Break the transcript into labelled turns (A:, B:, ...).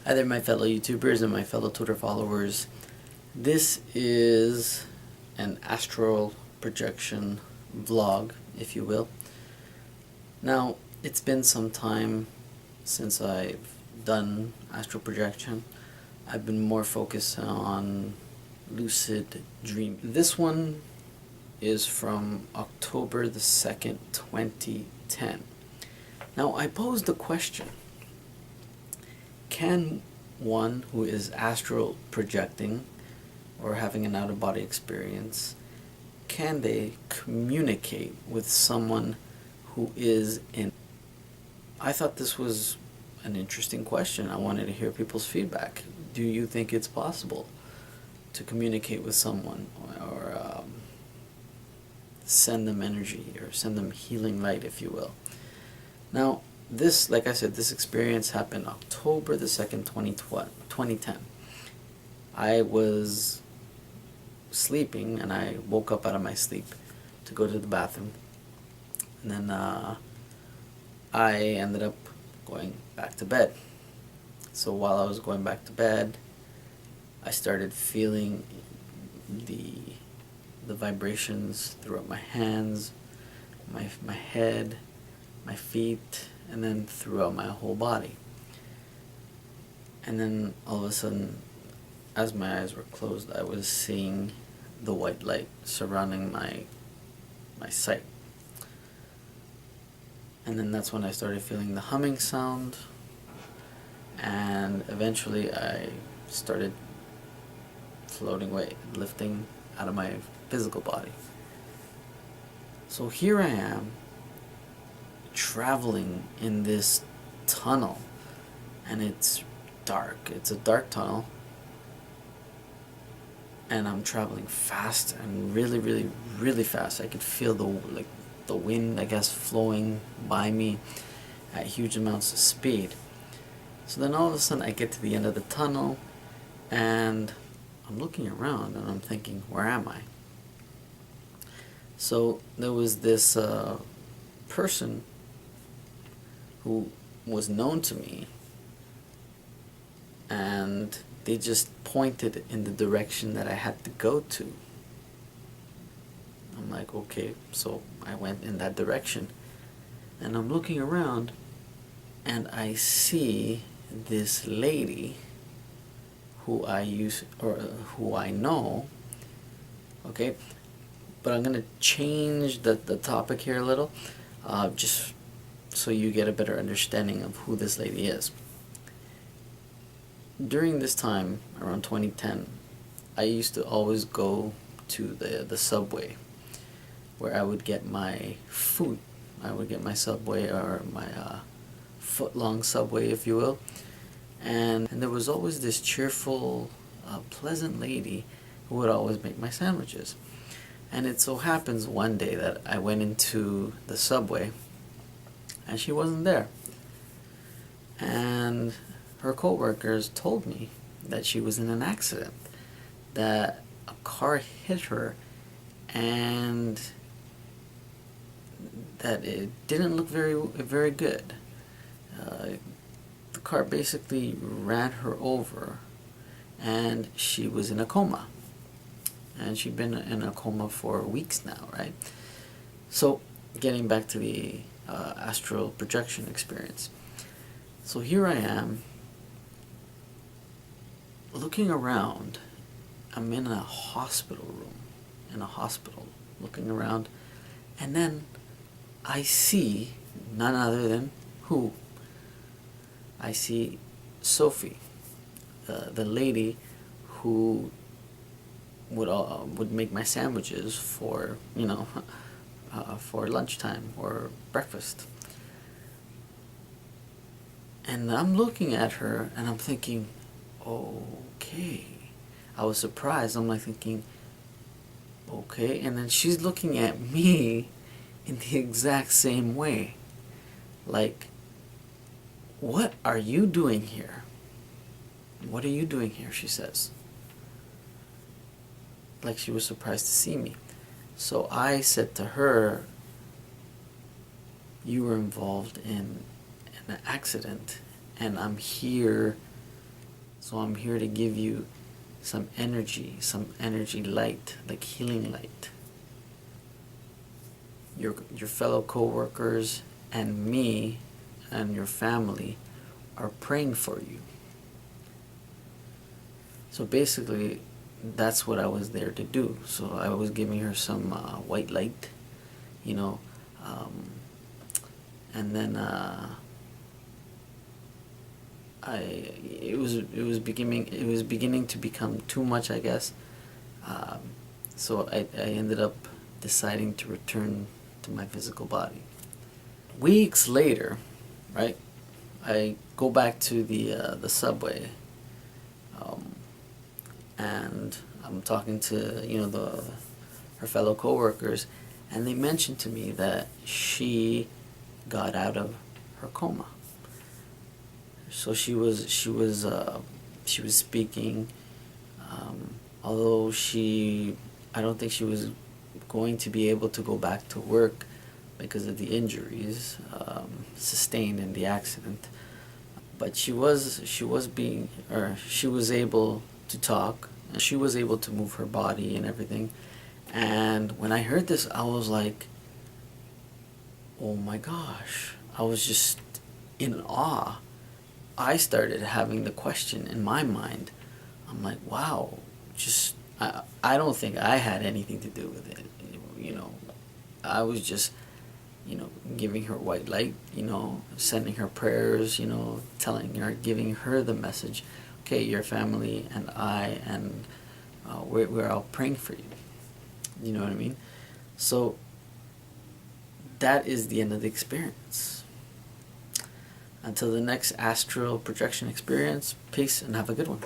A: Hi there, my fellow YouTubers and my fellow Twitter followers. This is an astral projection vlog, if you will. Now, it's been some time since I've done astral projection. I've been more focused on lucid dreaming. This one is from October the 2nd, 2010. Now, I posed the question: can one who is astral projecting or having an out-of-body experience, can they communicate with someone who is in? I thought this was an interesting question. I wanted to hear people's feedback. Do you think it's possible to communicate with someone or send them energy or send them healing light, if you will? Now, this, like I said, this experience happened October the 2nd, 2010. I was sleeping and I woke up out of my sleep to go to the bathroom. And then I ended up going back to bed. So while I was going back to bed, I started feeling the vibrations throughout my hands, my head, my feet, and then throughout my whole body. And then all of a sudden, as my eyes were closed, I was seeing the white light surrounding my sight. And then that's when I started feeling the humming sound, and eventually I started floating away, lifting out of my physical body. So here I am, traveling in this tunnel, and it's dark. It's a dark tunnel, and I'm traveling fast and really fast. I could feel the wind, I guess, flowing by me at huge amounts of speed. So then all of a sudden I get to the end of the tunnel, and I'm looking around and I'm thinking, where am I? So there was this person who was known to me, and they just pointed in the direction that I had to go to. I'm like, okay, so I went in that direction, and I'm looking around, and I see this lady who I know, okay, but I'm gonna change the topic here a little, just so you get a better understanding of who this lady is. During this time, around 2010, I used to always go to the subway, where I would get my food. I would get my Subway, or my foot-long Subway, if you will. And there was always this cheerful, pleasant lady who would always make my sandwiches. And it so happens one day that I went into the Subway, and she wasn't there. And her co-workers told me that she was in an accident, that a car hit her, and that it didn't look very good. The car basically ran her over, and she was in a coma. And she'd been in a coma for weeks now, right? So, getting back to the astral projection experience. So here I am, looking around. I'm in a hospital room, looking around, and then I see none other than who? I see Sophie, the lady who would make my sandwiches for, for lunchtime or breakfast. And I'm looking at her and I'm thinking, okay. I was surprised. I'm like thinking, okay. And then she's looking at me in the exact same way. Like, what are you doing here? What are you doing here? She says. Like she was surprised to see me. So I said to her, you were involved in an accident, and I'm here So I'm here to give you some energy light, like healing light. Your fellow co-workers and me and your family are praying for you. So basically, that's what I was there to do. So I was giving her some white light, you know, and then it was beginning to become too much, I guess. So I ended up deciding to return to my physical body. Weeks later, right, I go back to the subway, and I'm talking to her fellow coworkers, and they mentioned to me that she got out of her coma. So she was speaking, although I don't think she was going to be able to go back to work because of the injuries sustained in the accident. But she was able to talk, and she was able to move her body and everything. And when I heard this, I was like, oh my gosh. I was just in awe. I started having the question in my mind. I'm like, wow, I don't think I had anything to do with it. I was just, giving her white light, sending her prayers, giving her the message, okay, your family and I, and we're all praying for you. You know what I mean? So that is the end of the experience. Until the next astral projection experience, peace and have a good one.